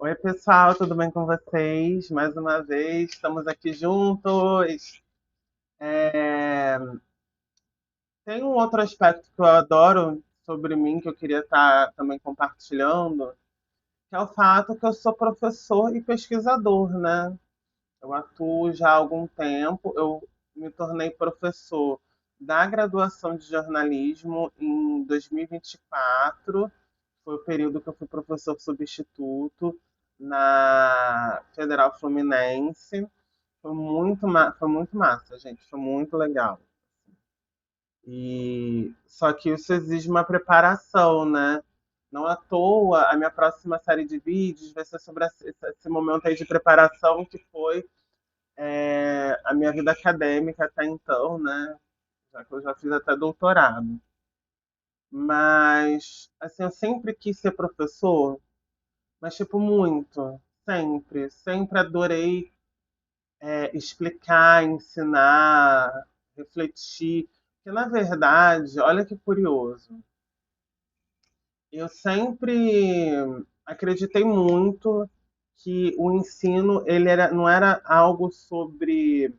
Oi, pessoal, tudo bem com vocês? Mais uma vez, estamos aqui juntos. É, Tem um outro aspecto que eu adoro sobre mim, que eu queria estar também compartilhando, que é o fato que eu sou professor e pesquisador, né? Eu atuo já há algum tempo, eu me tornei professor da graduação de jornalismo em 2024. Foi o período que eu fui professor substituto na Federal Fluminense. Foi muito massa, gente. Foi muito legal. E só que isso exige uma preparação, né? Não à toa, a minha próxima série de vídeos vai ser sobre esse momento aí de preparação que foi a minha vida acadêmica até então, né? Já que eu já fiz até doutorado. Mas, assim, eu sempre quis ser professor, mas, tipo, muito. Sempre. Sempre adorei explicar, ensinar, refletir. Porque, na verdade, olha que curioso. Eu sempre acreditei muito que o ensino não era algo sobre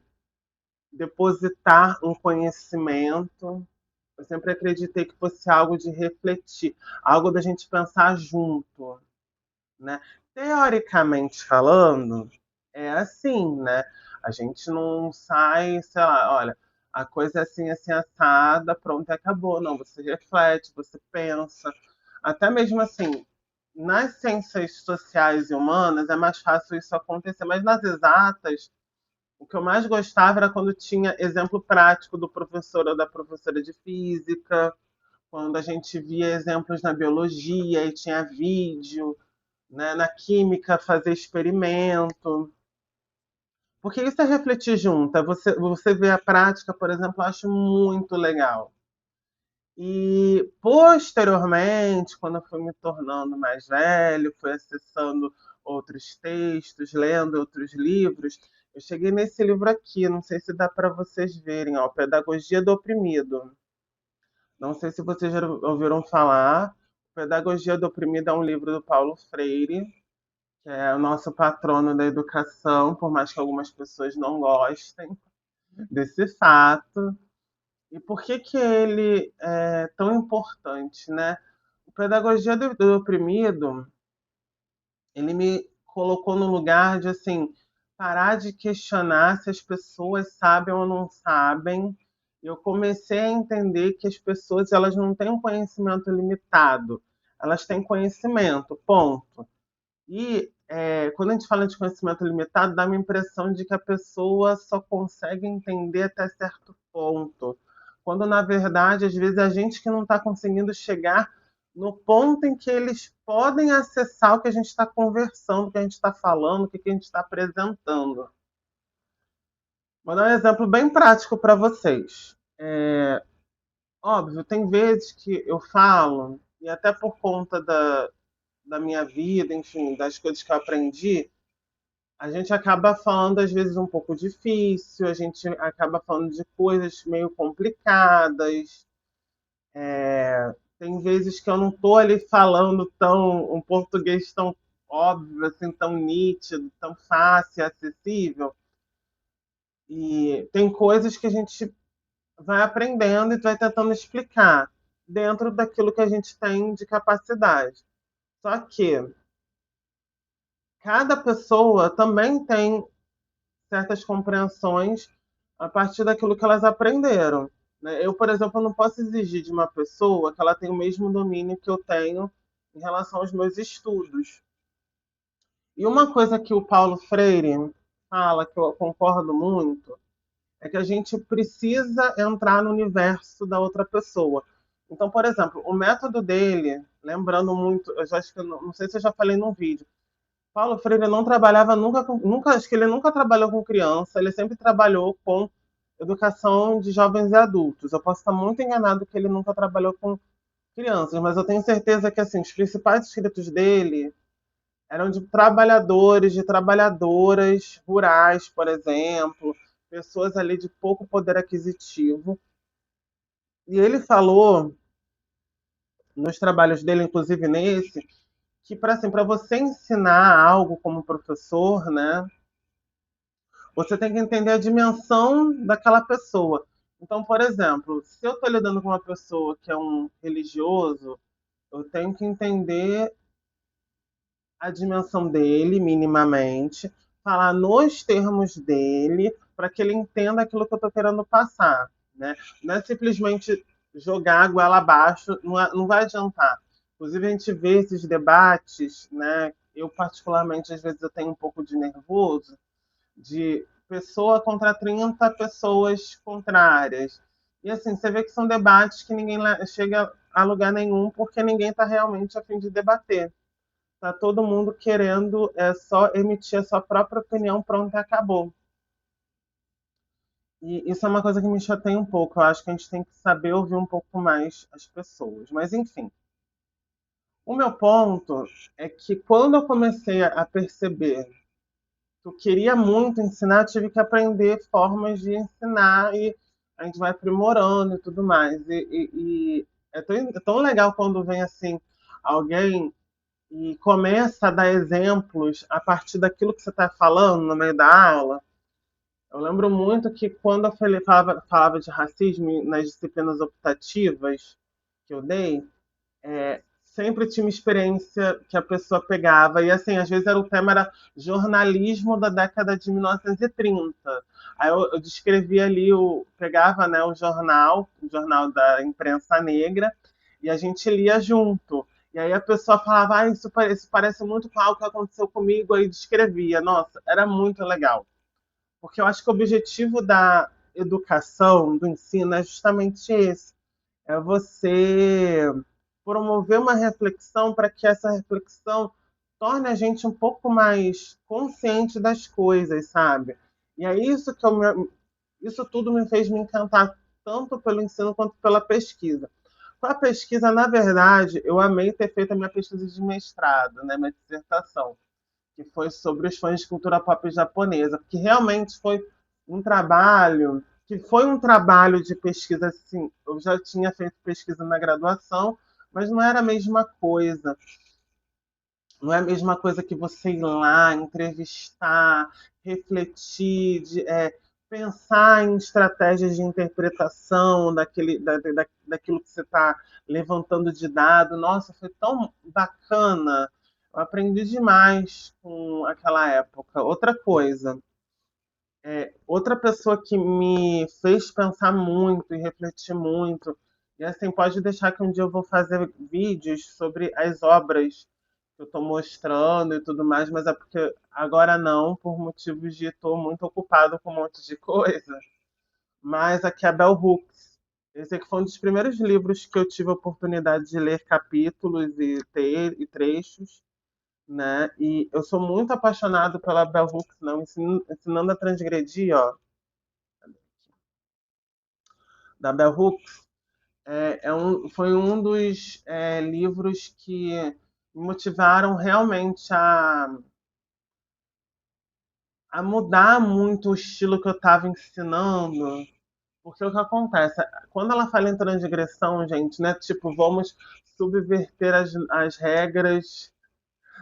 depositar um conhecimento. Eu sempre acreditei que fosse algo de refletir, algo da gente pensar junto, né? Teoricamente falando, é assim, né? A gente não sai, sei lá, olha, a coisa é assim assada, pronto, acabou. Não, você reflete, você pensa. Até mesmo assim, nas ciências sociais e humanas é mais fácil isso acontecer, mas nas exatas, o que eu mais gostava era quando tinha exemplo prático do professor ou da professora de física, quando a gente via exemplos na biologia e tinha vídeo, né, na química fazer experimento. Porque isso é refletir junto. Você vê a prática, por exemplo, eu acho muito legal. E posteriormente, quando eu fui me tornando mais velho, fui acessando outros textos, lendo outros livros, eu cheguei nesse livro aqui, não sei se dá para vocês verem, ó, Pedagogia do Oprimido. Não sei se vocês já ouviram falar. Pedagogia do Oprimido é um livro do Paulo Freire, que é o nosso patrono da educação, por mais que algumas pessoas não gostem desse fato. E por que que ele é tão importante, né? O Pedagogia do Oprimido, ele me colocou no lugar de assim parar de questionar se as pessoas sabem ou não sabem. Eu comecei a entender que as pessoas elas não têm um conhecimento limitado, elas têm conhecimento, ponto. E quando a gente fala de conhecimento limitado, dá uma impressão de que a pessoa só consegue entender até certo ponto. Quando, na verdade, às vezes, a gente que não está conseguindo chegar no ponto em que eles podem acessar o que a gente está conversando, o que a gente está falando, o que a gente está apresentando. Vou dar um exemplo bem prático para vocês. Óbvio, tem vezes que eu falo, e até por conta da minha vida, enfim, das coisas que eu aprendi, a gente acaba falando às vezes um pouco difícil, a gente acaba falando de coisas meio complicadas. Tem vezes que eu não estou ali falando tão um português tão óbvio, assim, tão nítido, tão fácil, acessível. E tem coisas que a gente vai aprendendo e vai tentando explicar dentro daquilo que a gente tem de capacidade. Só que cada pessoa também tem certas compreensões a partir daquilo que elas aprenderam, né? Eu, por exemplo, não posso exigir de uma pessoa que ela tenha o mesmo domínio que eu tenho em relação aos meus estudos. E uma coisa que o Paulo Freire fala, que eu concordo muito, é que a gente precisa entrar no universo da outra pessoa. Então, por exemplo, o método dele, lembrando muito, eu já acho que não sei se eu já falei num vídeo, Paulo Freire não trabalhava nunca, acho que ele nunca trabalhou com criança, ele sempre trabalhou com educação de jovens e adultos. Eu posso estar muito enganado que ele nunca trabalhou com crianças, mas eu tenho certeza que assim, os principais escritos dele eram de trabalhadores, de trabalhadoras rurais, por exemplo, pessoas ali de pouco poder aquisitivo. E ele falou nos trabalhos dele, inclusive nesse, que para assim, para você ensinar algo como professor, né, você tem que entender a dimensão daquela pessoa. Então, por exemplo, se eu estou lidando com uma pessoa que é um religioso, eu tenho que entender a dimensão dele minimamente, falar nos termos dele, para que ele entenda aquilo que eu estou querendo passar. Né? Não é simplesmente jogar a goela abaixo, não vai adiantar. Inclusive, a gente vê esses debates, né? Eu, particularmente, às vezes eu tenho um pouco de nervoso, de pessoa contra 30 pessoas contrárias. E assim, você vê que são debates que ninguém chega a lugar nenhum, porque ninguém está realmente a fim de debater. Tá todo mundo querendo só emitir a sua própria opinião, pronto, acabou. E isso é uma coisa que me chateia um pouco. Eu acho que a gente tem que saber ouvir um pouco mais as pessoas. Mas enfim, o meu ponto é que quando eu comecei a perceber que eu queria muito ensinar, eu tive que aprender formas de ensinar e a gente vai aprimorando e tudo mais. E é tão legal quando vem assim alguém e começa a dar exemplos a partir daquilo que você está falando no meio da aula. Eu lembro muito que quando eu falava de racismo nas disciplinas optativas que eu dei, sempre tinha uma experiência que a pessoa pegava. E assim, às vezes o tema era jornalismo da década de 1930. Aí eu descrevia ali, pegava né, o jornal da imprensa negra, e a gente lia junto. E aí a pessoa falava, isso parece muito com algo que aconteceu comigo, aí descrevia. Nossa, era muito legal. Porque eu acho que o objetivo da educação, do ensino, é justamente esse. É você promover uma reflexão para que essa reflexão torne a gente um pouco mais consciente das coisas, sabe? E é isso que isso tudo me fez me encantar tanto pelo ensino quanto pela pesquisa. Com a pesquisa, na verdade, eu amei ter feito a minha pesquisa de mestrado, né, minha dissertação, que foi sobre os fãs de cultura pop japonesa, porque realmente foi um trabalho de pesquisa, assim, eu já tinha feito pesquisa na graduação, mas não era a mesma coisa. Não é a mesma coisa que você ir lá, entrevistar, refletir, pensar em estratégias de interpretação daquilo que você está levantando de dado. Nossa, foi tão bacana. Eu aprendi demais com aquela época. Outra coisa, outra pessoa que me fez pensar muito e refletir muito, e assim, pode deixar que um dia eu vou fazer vídeos sobre as obras que eu estou mostrando e tudo mais, mas é porque agora não, por motivos de estou muito ocupado com um monte de coisa. Mas aqui é a Bell Hooks. Esse aqui foi um dos primeiros livros que eu tive a oportunidade de ler capítulos e trechos, né? E eu sou muito apaixonado pela Bell Hooks, não, ensinando a transgredir, ó, da Bell Hooks. Foi um dos livros que me motivaram realmente a mudar muito o estilo que eu estava ensinando. Porque o que acontece? Quando ela fala em transgressão, gente, né? Tipo, vamos subverter as regras.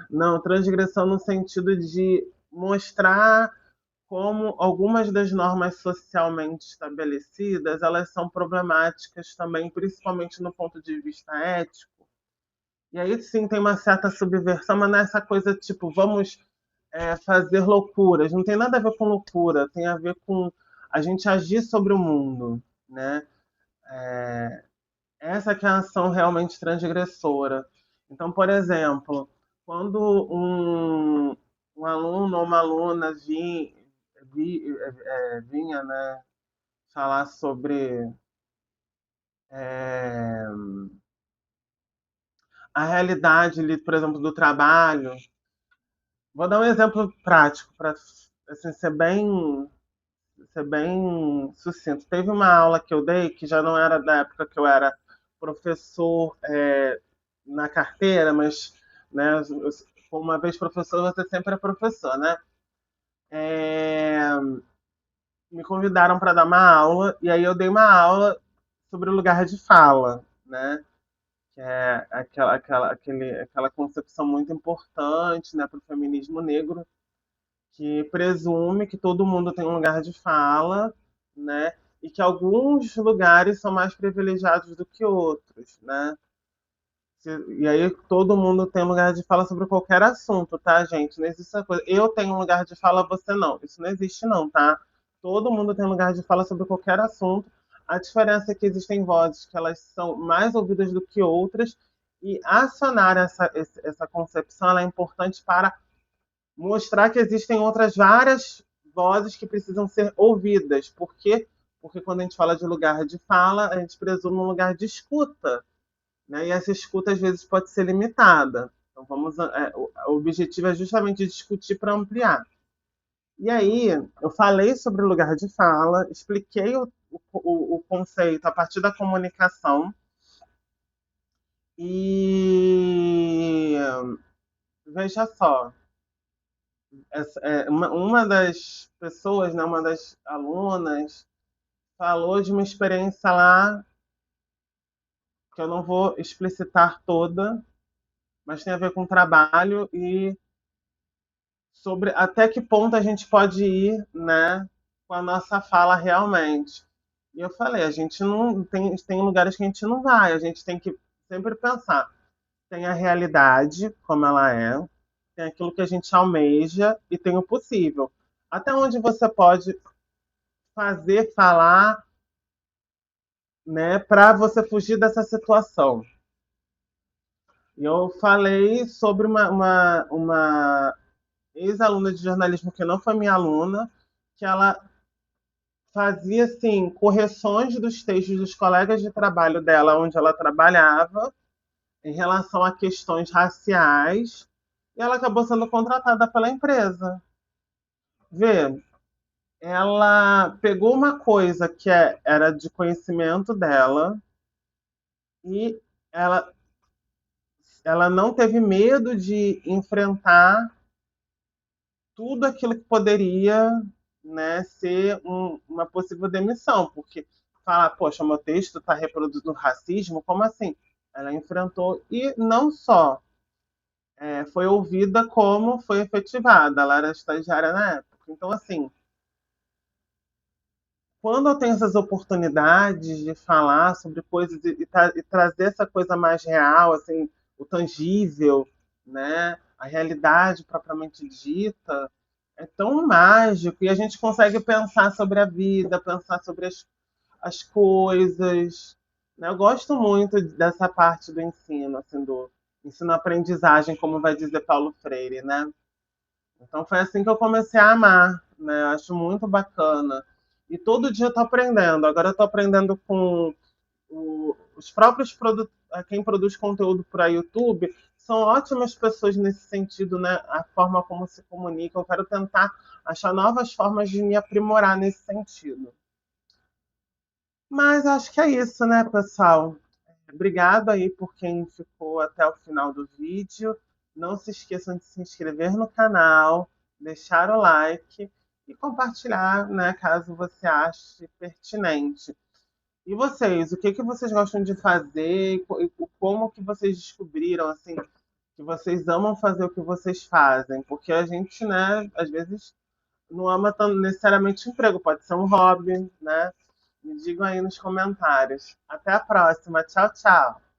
Não, transgressão no sentido de mostrar como algumas das normas socialmente estabelecidas, elas são problemáticas também, principalmente no ponto de vista ético. E aí sim tem uma certa subversão, mas não é essa coisa tipo, vamos fazer loucuras. Não tem nada a ver com loucura, tem a ver com a gente agir sobre o mundo, né? Essa que é a ação realmente transgressora. Então, por exemplo, quando um aluno ou uma aluna vinha, né, falar sobre é, a realidade, por exemplo, do trabalho, vou dar um exemplo prático para assim, ser bem sucinto. Teve uma aula que eu dei, que já não era da época que eu era professor na carteira, mas né, uma vez professor, você sempre é professor, né? É, me convidaram para dar uma aula, e aí eu dei uma aula sobre o lugar de fala, né? que é aquela concepção muito importante, né, para o feminismo negro, que presume que todo mundo tem um lugar de fala, né, e que alguns lugares são mais privilegiados do que outros, né? E aí todo mundo tem um lugar de fala sobre qualquer assunto, tá, gente? Não existe essa coisa. Eu tenho um lugar de fala, você não. Isso não existe, não, tá? Todo mundo tem um lugar de fala sobre qualquer assunto. A diferença é que existem vozes que elas são mais ouvidas do que outras, e acionar essa concepção ela é importante para mostrar que existem outras várias vozes que precisam ser ouvidas. Por quê? Porque quando a gente fala de lugar de fala, a gente presume um lugar de escuta, né? E essa escuta às vezes pode ser limitada. Então o objetivo é justamente discutir para ampliar. E aí eu falei sobre o lugar de fala, expliquei o conceito a partir da comunicação e veja só, uma das pessoas, né, uma das alunas, falou de uma experiência lá que eu não vou explicitar toda, mas tem a ver com trabalho e sobre até que ponto a gente pode ir, né, com a nossa fala realmente. E eu falei, a gente não tem lugares que a gente não vai, a gente tem que sempre pensar, tem a realidade como ela é, tem aquilo que a gente almeja e tem o possível. Até onde você pode fazer, falar, né, para você fugir dessa situação. E eu falei sobre uma ex-aluna de jornalismo que não foi minha aluna, que ela fazia assim correções dos textos dos colegas de trabalho dela onde ela trabalhava em relação a questões raciais e ela acabou sendo contratada pela empresa. Vê, ela pegou uma coisa que era de conhecimento dela e ela, ela não teve medo de enfrentar tudo aquilo que poderia, né, ser uma possível demissão, porque falar, poxa, meu texto está reproduzindo racismo, como assim? Ela enfrentou e não só foi ouvida como foi efetivada. Ela era estagiária na época. Então, assim, quando eu tenho essas oportunidades de falar sobre coisas e trazer essa coisa mais real, assim, o tangível, né, a realidade propriamente dita, é tão mágico e a gente consegue pensar sobre a vida, pensar sobre as coisas. Né? Eu gosto muito dessa parte do ensino, assim, do ensino-aprendizagem, como vai dizer Paulo Freire, né? Então foi assim que eu comecei a amar, né? Eu acho muito bacana. E todo dia eu tô aprendendo. Agora eu tô aprendendo com os próprios produtores, quem produz conteúdo para YouTube, são ótimas pessoas nesse sentido, né? A forma como se comunicam. Eu quero tentar achar novas formas de me aprimorar nesse sentido. Mas acho que é isso, né, pessoal? Obrigado aí por quem ficou até o final do vídeo. Não se esqueçam de se inscrever no canal, deixar o like e compartilhar, né, caso você ache pertinente. E vocês, o que que vocês gostam de fazer e como que vocês descobriram assim que vocês amam fazer o que vocês fazem? Porque a gente, né, às vezes não ama tão necessariamente emprego, pode ser um hobby, né? Me digam aí nos comentários. Até a próxima. Tchau, tchau.